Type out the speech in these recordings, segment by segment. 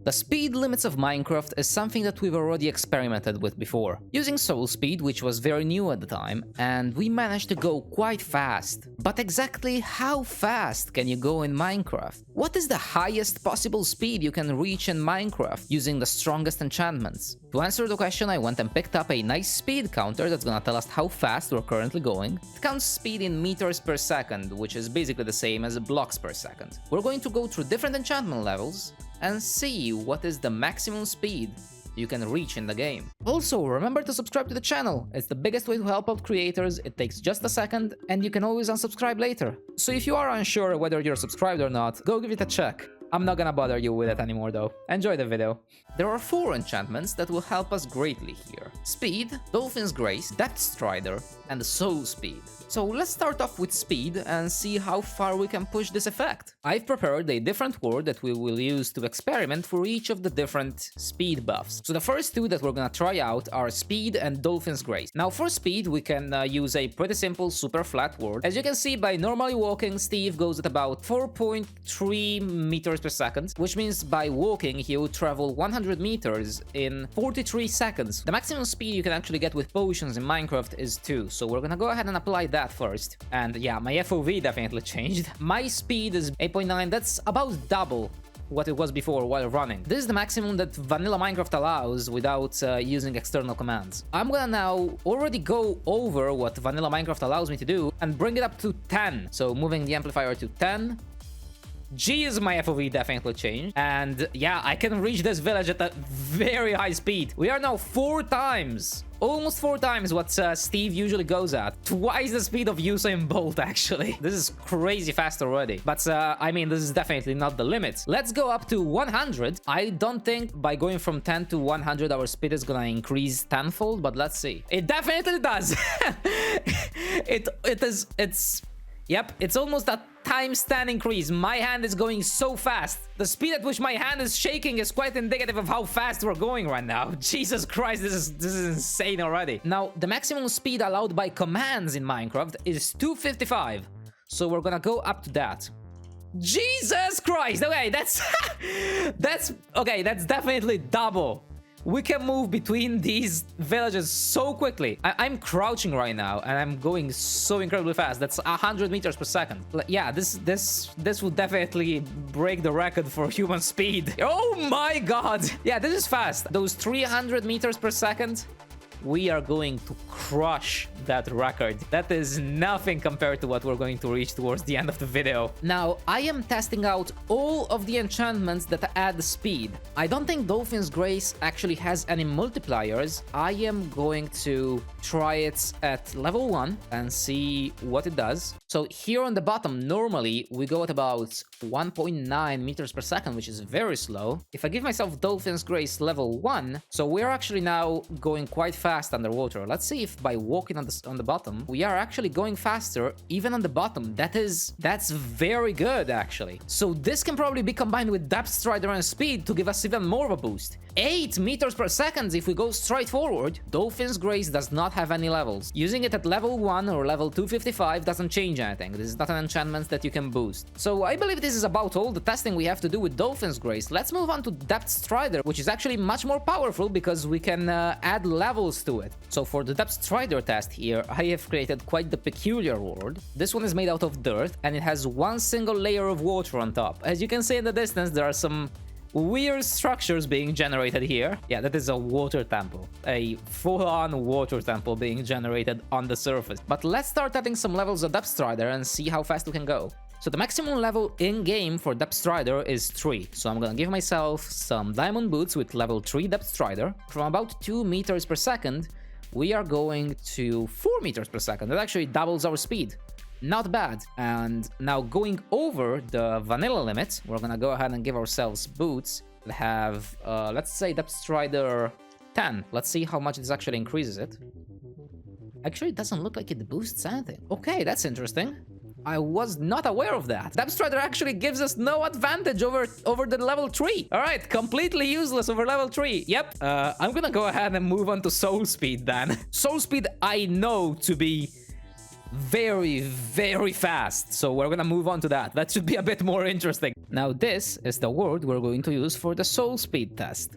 The speed limits of Minecraft is something that we've already experimented with before, using soul speed, which was very new at the time, and we managed to go quite fast. But exactly how fast can you go in Minecraft? What is the highest possible speed you can reach in Minecraft using the strongest enchantments? To answer the question, I went and picked up a nice speed counter that's gonna tell us how fast we're currently going. It counts speed in meters per second, which is basically the same as blocks per second. We're going to go through different enchantment levels and see what is the maximum speed you can reach in the game. Also, remember to subscribe to the channel. It's the biggest way to help out creators. It takes just a second, and you can always unsubscribe later. So if you are unsure whether you're subscribed or not, go give it a check. I'm not gonna bother you with it anymore though. Enjoy the video. There are 4 enchantments that will help us greatly here. Speed, Dolphin's Grace, Depth Strider, and Soul Speed. So let's start off with speed and see how far we can push this effect. I've prepared a different word that we will use to experiment for each of the different speed buffs. So the first 2 that we're gonna try out are speed and Dolphin's Grace. Now for speed, we can use a pretty simple super flat word. As you can see, by normally walking, Steve goes at about 4.3 meters per second, which means by walking, he will travel 100 meters in 43 seconds. The maximum speed you can actually get with potions in Minecraft is 2, so we're gonna go ahead and apply that first. And yeah, my FOV definitely changed. My speed is 8.9, that's about double what it was before while running. This is the maximum that vanilla Minecraft allows without using external commands. I'm gonna now already go over what vanilla Minecraft allows me to do and bring it up to 10. So moving the amplifier to 10. Geez, my FOV definitely changed. And yeah, I can reach this village at a very high speed. We are now 4 times, almost 4 times what Steve usually goes at. Twice the speed of Usain Bolt, actually. This is crazy fast already. But I mean, this is definitely not the limit. Let's go up to 100. I don't think by going from 10 to 100 our speed is gonna increase tenfold, but let's see. It definitely does. Yep, it's almost a times 10 increase. My hand is going so fast. The speed at which my hand is shaking is quite indicative of how fast we're going right now. Jesus Christ, this is insane already. Now, the maximum speed allowed by commands in Minecraft is 255. So we're gonna go up to that. Jesus Christ! Okay, that's that's definitely double. We can move between these villages so quickly. I'm crouching right now, and I'm going so incredibly fast. That's 100 meters per second. Yeah, this will definitely break the record for human speed. Oh my god! Yeah, this is fast. Those 300 meters per second, we are going to crush that record. That is nothing compared to what we're going to reach towards the end of the video. Now, I am testing out all of the enchantments that add speed. I don't think Dolphin's Grace actually has any multipliers. I am going to try it at level 1 and see what it does. So here on the bottom, normally we go at about 1.9 meters per second, which is very slow. If I give myself Dolphin's Grace level 1, so we're actually now going quite fast underwater. Let's see if by walking on the bottom, we are actually going faster even on the bottom. That's very good, actually. So this can probably be combined with Depth Strider and Speed to give us even more of a boost. 8 meters per second if we go straight forward. Dolphin's Grace does not have any levels. Using it at level 1 or level 255 doesn't change anything. This is not an enchantment that you can boost. So I believe this is about all the testing we have to do with Dolphin's Grace. Let's move on to Depth Strider, which is actually much more powerful because we can add levels to it. So for the Depth Strider test here, I have created quite the peculiar ward. This one is made out of dirt, and it has one single layer of water on top. As you can see in the distance, there are some weird structures being generated here. Yeah, that is a water temple. A full-on water temple being generated on the surface. But let's start adding some levels of Depth Strider and see how fast we can go. So the maximum level in-game for Depth Strider is 3. So I'm gonna give myself some diamond boots with level 3 Depth Strider. From about 2 meters per second, we are going to 4 meters per second. That actually doubles our speed. Not bad. And now going over the vanilla limit, we're gonna go ahead and give ourselves boots that have, let's say Depth Strider 10. Let's see how much this actually increases it. Actually, it doesn't look like it boosts anything. Okay, that's interesting. I was not aware of that. Depth Strider actually gives us no advantage over the level 3. All right, completely useless over level 3. Yep. I'm gonna go ahead and move on to Soul Speed then. Soul Speed I know to be very, very fast. So we're gonna move on to that. That should be a bit more interesting. Now this is the word we're going to use for the soul speed test.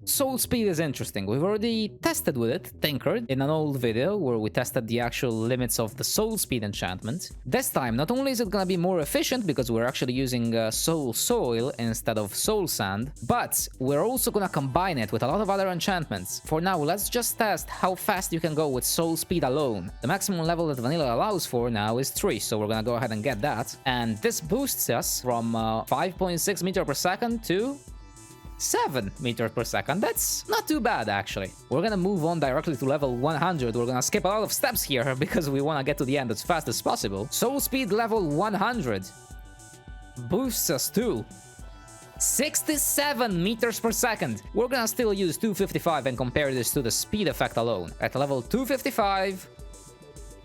Soul speed is interesting. We've already tested with it, tinkered, in an old video where we tested the actual limits of the soul speed enchantment. This time, not only is it gonna be more efficient because we're actually using soul soil instead of soul sand, but we're also gonna combine it with a lot of other enchantments. For now, let's just test how fast you can go with soul speed alone. The maximum level that vanilla allows for now is 3, so we're gonna go ahead and get that. And this boosts us from 5.6 meters per second to 7 meters per second. That's not too bad, actually. We're gonna move on directly to level 100. We're gonna skip a lot of steps here because we wanna get to the end as fast as possible. Soul speed level 100 boosts us to 67 meters per second. We're gonna still use 255 and compare this to the speed effect alone. At level 255,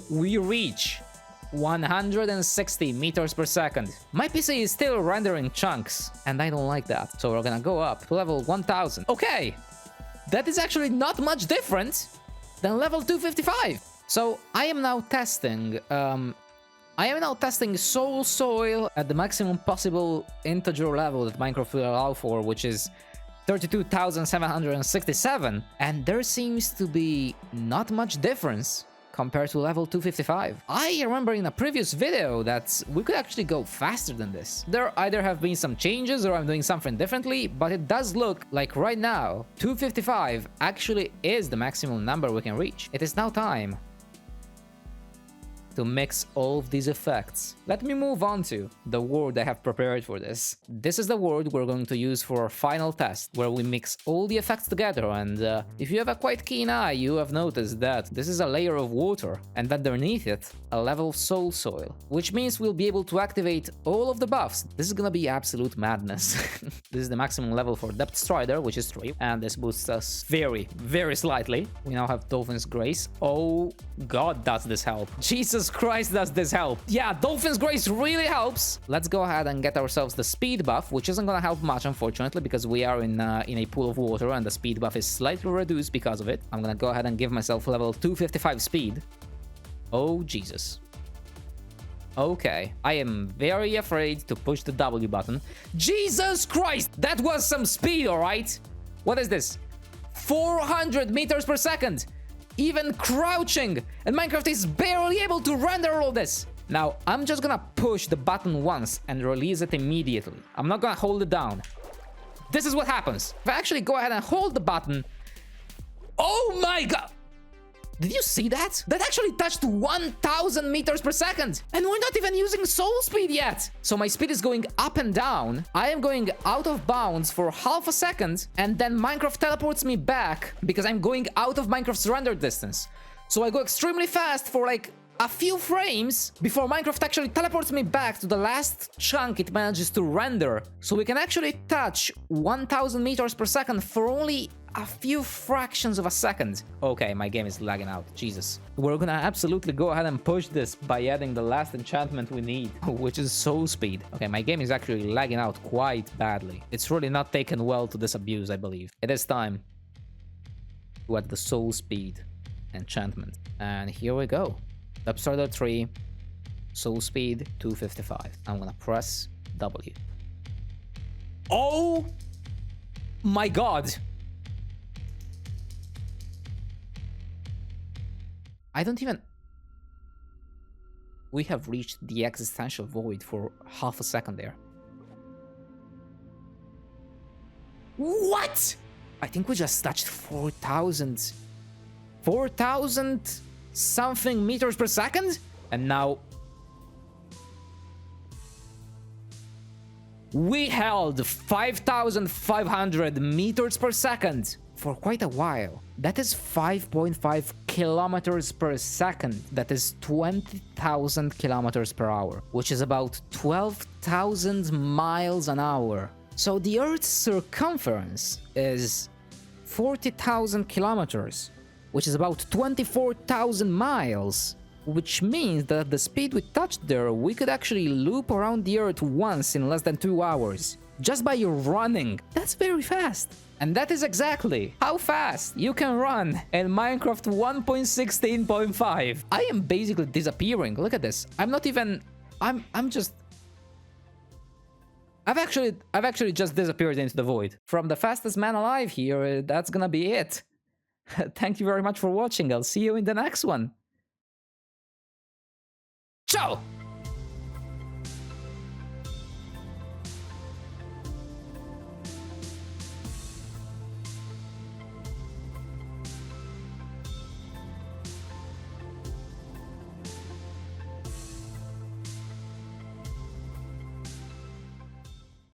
we reach 160 meters per second. My PC is still rendering chunks, and I don't like that. So we're gonna go up to level 1000. Okay, that is actually not much different than level 255. So I am now testing soul soil at the maximum possible integer level that Minecraft will allow for, which is 32,767, and there seems to be not much difference compared to level 255. I remember in a previous video that we could actually go faster than this. There either have been some changes or I'm doing something differently, but it does look like right now 255 actually is the maximum number we can reach. It is now time to mix all of these effects. Let me move on to the word I have prepared for this. This is the word we're going to use for our final test, where we mix all the effects together, and if you have a quite keen eye, you have noticed that this is a layer of water, and underneath it, a level of soul soil, which means we'll be able to activate all of the buffs. This is gonna be absolute madness. This is the maximum level for Depth Strider, which is 3, and this boosts us very, very slightly. We now have Dolphin's Grace. Oh god, does this help. Jesus Christ, does this help. Yeah, Dolphin's Grace really helps. Let's go ahead and get ourselves the speed buff, which isn't gonna help much, unfortunately, because we are in a pool of water and the speed buff is slightly reduced because of it. I'm gonna go ahead and give myself level 255 speed. Oh, Jesus. Okay, I am very afraid to push the W button. Jesus Christ, that was some speed, all right? What is this? 400 meters per second. Even crouching, and Minecraft is barely able to render all this. Now, I'm just gonna push the button once and release it immediately. I'm not gonna hold it down. This is what happens. If I actually go ahead and hold the button... Oh my god! Did you see that? That actually touched 1000 meters per second! And we're not even using soul speed yet! So my speed is going up and down. I am going out of bounds for half a second, and then Minecraft teleports me back because I'm going out of Minecraft's render distance. So I go extremely fast for like a few frames before Minecraft actually teleports me back to the last chunk it manages to render. So we can actually touch 1000 meters per second for only a few fractions of a second. Okay, my game is lagging out. Jesus. We're gonna absolutely go ahead and push this by adding the last enchantment we need, which is soul speed. Okay, my game is actually lagging out quite badly. It's really not taken well to this abuse, I believe. It is time to add the soul speed enchantment. And here we go. Depth Strider 3, soul speed 255. I'm gonna press W. Oh my god! I don't even... We have reached the existential void for half a second there. What? I think we just touched 4,000 something meters per second? And now... We held 5,500 meters per second for quite a while. That is 5.5 kilometers per second. That is 20,000 kilometers per hour, which is about 12,000 miles an hour. So the Earth's circumference is 40,000 kilometers, which is about 24,000 miles, which means that at the speed we touched there, we could actually loop around the Earth once in less than 2 hours. just by running. That's very fast. And that is exactly how fast you can run in Minecraft 1.16.5. I am basically disappearing. Look at this. I'm not even... I'm just... I've actually just disappeared into the void. From the fastest man alive here, that's gonna be it. Thank you very much for watching. I'll see you in the next one. Ciao!